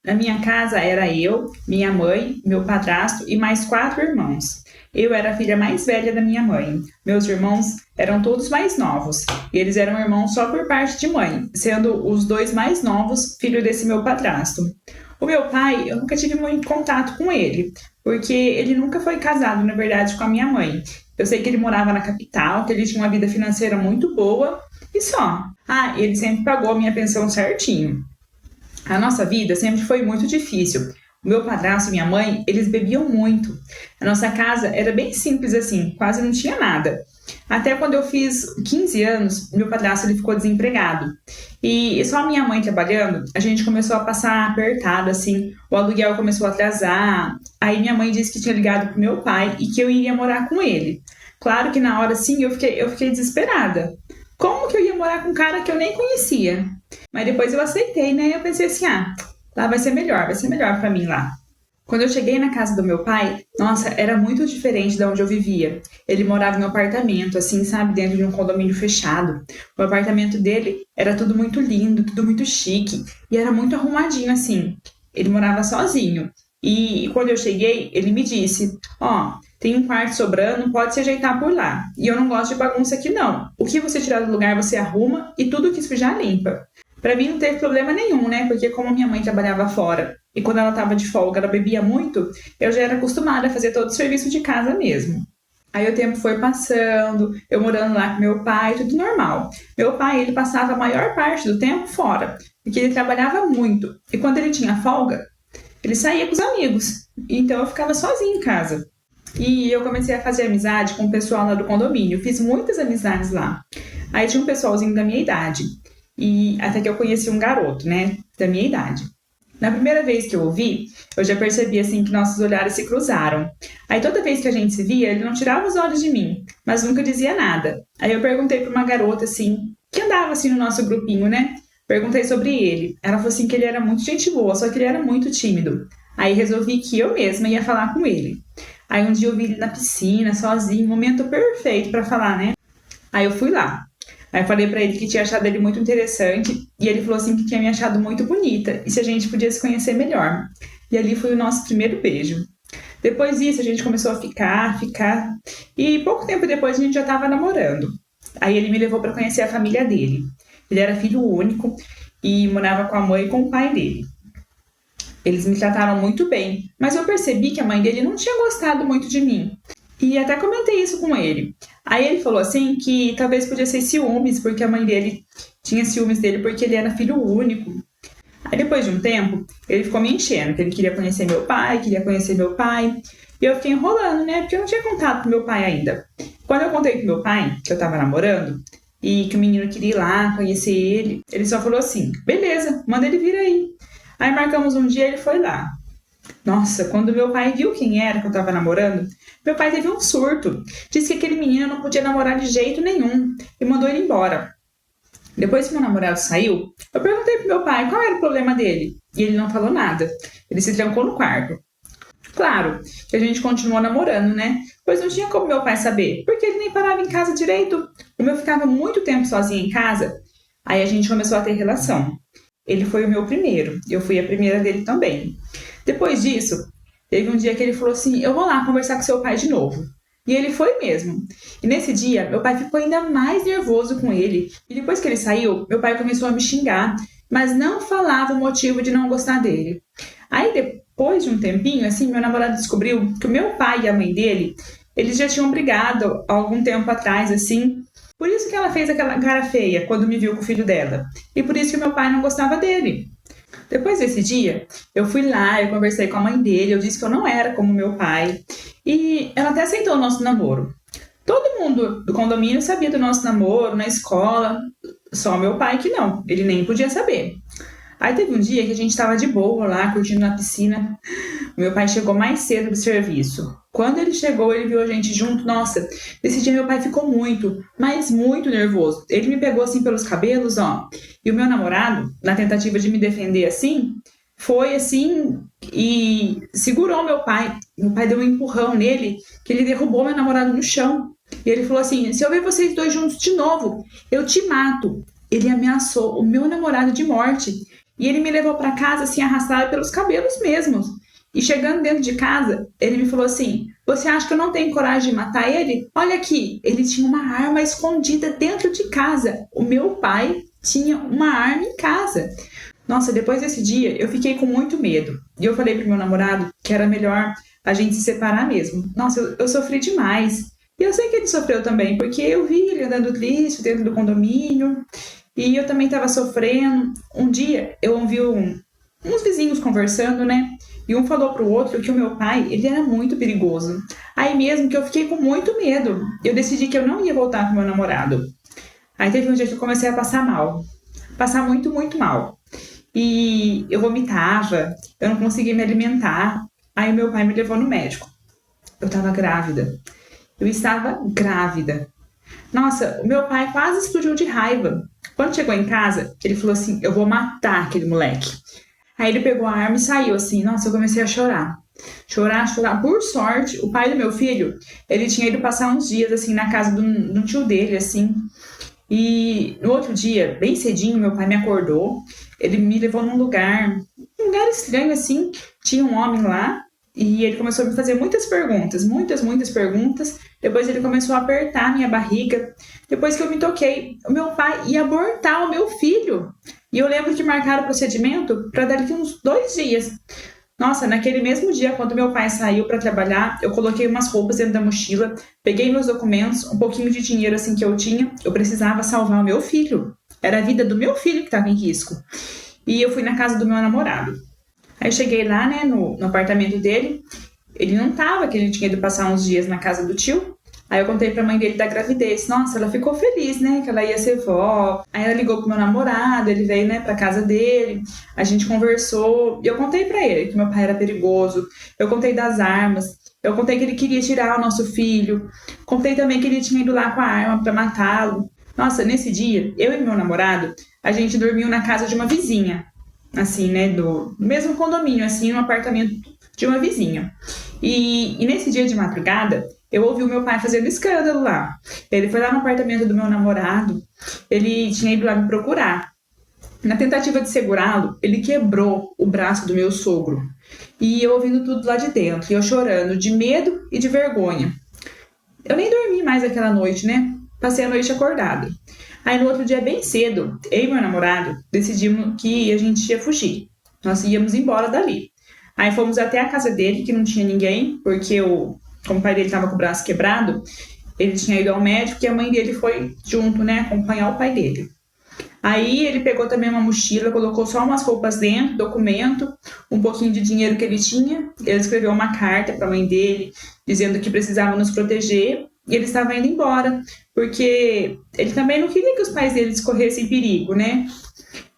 Na minha casa era eu, minha mãe, meu padrasto e mais 4 irmãos. Eu era a filha mais velha da minha mãe. Meus irmãos eram todos mais novos. E eles eram irmãos só por parte de mãe, sendo os 2 mais novos filho desse meu padrasto. O meu pai, eu nunca tive muito contato com ele, porque ele nunca foi casado, na verdade, com a minha mãe. Eu sei que ele morava na capital, que ele tinha uma vida financeira muito boa e só. Ah, ele sempre pagou a minha pensão certinho. A nossa vida sempre foi muito difícil. O meu padrasto e minha mãe, eles bebiam muito. A nossa casa era bem simples assim, quase não tinha nada. Até quando eu fiz 15 anos, meu padrasto ele ficou desempregado. E só a minha mãe trabalhando, a gente começou a passar apertado, assim. O aluguel começou a atrasar. Aí minha mãe disse que tinha ligado pro meu pai e que eu iria morar com ele. Claro que na hora, sim, eu fiquei desesperada. Como que eu ia morar com um cara que eu nem conhecia? Mas depois eu aceitei, né? Eu pensei assim, lá vai ser melhor pra mim lá. Quando eu cheguei na casa do meu pai, nossa, era muito diferente de onde eu vivia. Ele morava em um apartamento, assim, sabe, dentro de um condomínio fechado. O apartamento dele era tudo muito lindo, tudo muito chique e era muito arrumadinho, assim. Ele morava sozinho. E quando eu cheguei, ele me disse: tem um quarto sobrando, pode se ajeitar por lá. E eu não gosto de bagunça aqui, não. O que você tirar do lugar, você arruma e tudo que sujar, limpa. Pra mim não teve problema nenhum, né? Porque como minha mãe trabalhava fora e quando ela tava de folga ela bebia muito, eu já era acostumada a fazer todo o serviço de casa mesmo. Aí o tempo foi passando, eu morando lá com meu pai, tudo normal. Meu pai, ele passava a maior parte do tempo fora, porque ele trabalhava muito. E quando ele tinha folga, ele saía com os amigos. Então eu ficava sozinha em casa. E eu comecei a fazer amizade com o pessoal lá do condomínio. Fiz muitas amizades lá. Aí tinha um pessoalzinho da minha idade. E até que eu conheci um garoto, né, da minha idade. Na primeira vez que eu o vi, eu já percebi assim que nossos olhares se cruzaram. Aí toda vez que a gente se via, ele não tirava os olhos de mim, mas nunca dizia nada. Aí eu perguntei para uma garota assim, que andava assim no nosso grupinho, né? Perguntei sobre ele. Ela falou assim que ele era muito gente boa, só que ele era muito tímido. Aí resolvi que eu mesma ia falar com ele. Aí um dia eu vi ele na piscina, sozinho, momento perfeito para falar, né? Aí eu fui lá. Aí eu falei pra ele que tinha achado ele muito interessante e ele falou assim que tinha me achado muito bonita e se a gente podia se conhecer melhor. E ali foi o nosso primeiro beijo. Depois disso a gente começou a ficar e pouco tempo depois a gente já estava namorando. Aí ele me levou para conhecer a família dele. Ele era filho único e morava com a mãe e com o pai dele. Eles me trataram muito bem, mas eu percebi que a mãe dele não tinha gostado muito de mim. E até comentei isso com ele. Aí ele falou assim que talvez podia ser ciúmes, porque a mãe dele tinha ciúmes dele porque ele era filho único. Aí depois de um tempo, ele ficou me enchendo, que ele queria conhecer meu pai, E eu fiquei enrolando, né? Porque eu não tinha contato com meu pai ainda. Quando eu contei pro meu pai que eu tava namorando e que o menino queria ir lá conhecer ele só falou assim: beleza, manda ele vir aí. Aí marcamos um dia e ele foi lá. Nossa, quando meu pai viu quem era que eu tava namorando, meu pai teve um surto. Disse que aquele menino não podia namorar de jeito nenhum e mandou ele embora. Depois que meu namorado saiu, eu perguntei pro meu pai qual era o problema dele. E ele não falou nada. Ele se trancou no quarto. Claro que a gente continuou namorando, né? Pois não tinha como meu pai saber, porque ele nem parava em casa direito. Como eu ficava muito tempo sozinha em casa, aí a gente começou a ter relação. Ele foi o meu primeiro, eu fui a primeira dele também. Depois disso, teve um dia que ele falou assim: eu vou lá conversar com seu pai de novo. E ele foi mesmo. E nesse dia, meu pai ficou ainda mais nervoso com ele. E depois que ele saiu, meu pai começou a me xingar, mas não falava o motivo de não gostar dele. Aí depois de um tempinho, assim, meu namorado descobriu que o meu pai e a mãe dele, eles já tinham brigado há algum tempo atrás, assim. Por isso que ela fez aquela cara feia quando me viu com o filho dela. E por isso que meu pai não gostava dele. Depois desse dia, eu fui lá, eu conversei com a mãe dele, eu disse que eu não era como meu pai. E ela até aceitou o nosso namoro. Todo mundo do condomínio sabia do nosso namoro, na escola, só meu pai que não, ele nem podia saber. Aí teve um dia que a gente estava de boa lá, curtindo na piscina. Meu pai chegou mais cedo do serviço. Quando ele chegou, ele viu a gente junto. Nossa, nesse dia meu pai ficou muito, mas muito nervoso. Ele me pegou assim pelos cabelos, ó. E o meu namorado, na tentativa de me defender assim, foi assim e segurou meu pai. Meu pai deu um empurrão nele, que ele derrubou meu namorado no chão. E ele falou assim: se eu ver vocês dois juntos de novo, eu te mato. Ele ameaçou o meu namorado de morte. E ele me levou para casa assim, arrastado pelos cabelos mesmo. E chegando dentro de casa, ele me falou assim: você acha que eu não tenho coragem de matar ele? Olha aqui, ele tinha uma arma escondida dentro de casa. O meu pai tinha uma arma em casa. Nossa, depois desse dia, eu fiquei com muito medo. E eu falei pro meu namorado que era melhor a gente se separar mesmo. Nossa, eu sofri demais. E eu sei que ele sofreu também, porque eu vi ele andando triste dentro do condomínio. E eu também estava sofrendo. Um dia, eu ouvi uns vizinhos conversando, né? E um falou pro outro que o meu pai, ele era muito perigoso. Aí mesmo que eu fiquei com muito medo. Eu decidi que eu não ia voltar com meu namorado. Aí teve um dia que eu comecei a passar mal. Passar muito, muito mal. E eu vomitava, eu não conseguia me alimentar. Aí meu pai me levou no médico. Eu estava grávida. Eu estava grávida. Nossa, o meu pai quase explodiu de raiva. Quando chegou em casa, ele falou assim: eu vou matar aquele moleque. Aí ele pegou a arma e saiu assim. Nossa, eu comecei a chorar. Chorar, chorar. Por sorte, o pai do meu filho, ele tinha ido passar uns dias assim na casa de um tio dele, assim. E no outro dia, bem cedinho, meu pai me acordou. Ele me levou num lugar estranho assim. Tinha um homem lá e ele começou a me fazer muitas perguntas, muitas perguntas. Depois ele começou a apertar a minha barriga. Depois que eu me toquei, o meu pai ia abortar o meu filho. E eu lembro que marcaram o procedimento para daqui uns 2 dias. Nossa, naquele mesmo dia, quando meu pai saiu para trabalhar, eu coloquei umas roupas dentro da mochila, peguei meus documentos, um pouquinho de dinheiro assim que eu tinha. Eu precisava salvar o meu filho. Era a vida do meu filho que estava em risco. E eu fui na casa do meu namorado. Aí eu cheguei lá, né, no apartamento dele. Ele não tava, que ele tinha ido passar uns dias na casa do tio. Aí eu contei pra mãe dele da gravidez. Nossa, ela ficou feliz, né, que ela ia ser vó. Aí ela ligou pro meu namorado, ele veio, né, pra casa dele. A gente conversou. E eu contei pra ele que meu pai era perigoso. Eu contei das armas. Eu contei que ele queria tirar o nosso filho. Contei também que ele tinha ido lá com a arma pra matá-lo. Nossa, nesse dia, eu e meu namorado, a gente dormiu na casa de uma vizinha. Assim, né, do mesmo condomínio, assim, no apartamento de uma vizinha. E nesse dia de madrugada, eu ouvi o meu pai fazendo escândalo lá. Ele foi lá no apartamento do meu namorado, ele tinha ido lá me procurar. Na tentativa de segurá-lo, ele quebrou o braço do meu sogro. E eu ouvindo tudo lá de dentro, e eu chorando de medo e de vergonha. Eu nem dormi mais aquela noite, né? Passei a noite acordada. Aí no outro dia, bem cedo, eu e meu namorado decidimos que a gente ia fugir. Nós íamos embora dali. Aí fomos até a casa dele, que não tinha ninguém, porque como o pai dele estava com o braço quebrado, ele tinha ido ao médico e a mãe dele foi junto, né, acompanhar o pai dele. Aí ele pegou também uma mochila, colocou só umas roupas dentro, documento, um pouquinho de dinheiro que ele tinha. Ele escreveu uma carta para a mãe dele, dizendo que precisava nos proteger. E ele estava indo embora, porque ele também não queria que os pais deles corressem perigo, né?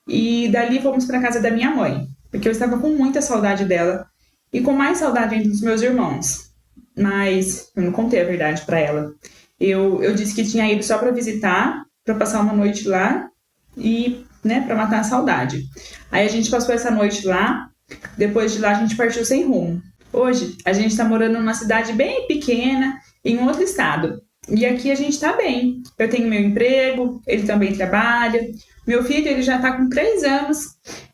E dali fomos para a casa da minha mãe, porque eu estava com muita saudade dela e com mais saudade ainda dos meus irmãos. Mas eu não contei a verdade para ela. Eu disse que tinha ido só para visitar, para passar uma noite lá e, né, para matar a saudade. Aí a gente passou essa noite lá, depois de lá a gente partiu sem rumo. Hoje a gente está morando numa cidade bem pequena, em outro estado. E aqui a gente tá bem. Eu tenho meu emprego, ele também trabalha. Meu filho, ele já tá com 3 anos.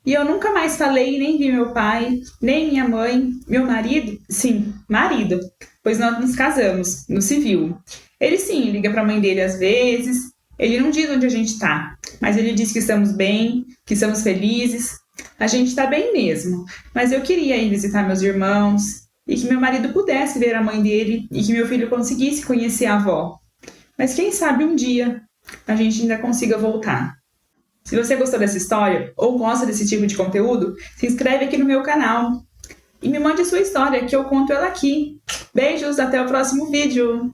E eu nunca mais falei, nem vi meu pai, nem minha mãe. Meu marido, sim, marido. Pois nós nos casamos, no civil. Ele sim, liga pra mãe dele às vezes. Ele não diz onde a gente tá. Mas ele diz que estamos bem, que estamos felizes. A gente tá bem mesmo. Mas eu queria ir visitar meus irmãos. E que meu marido pudesse ver a mãe dele e que meu filho conseguisse conhecer a avó. Mas quem sabe um dia a gente ainda consiga voltar. Se você gostou dessa história ou gosta desse tipo de conteúdo, se inscreve aqui no meu canal e me mande a sua história que eu conto ela aqui. Beijos, até o próximo vídeo!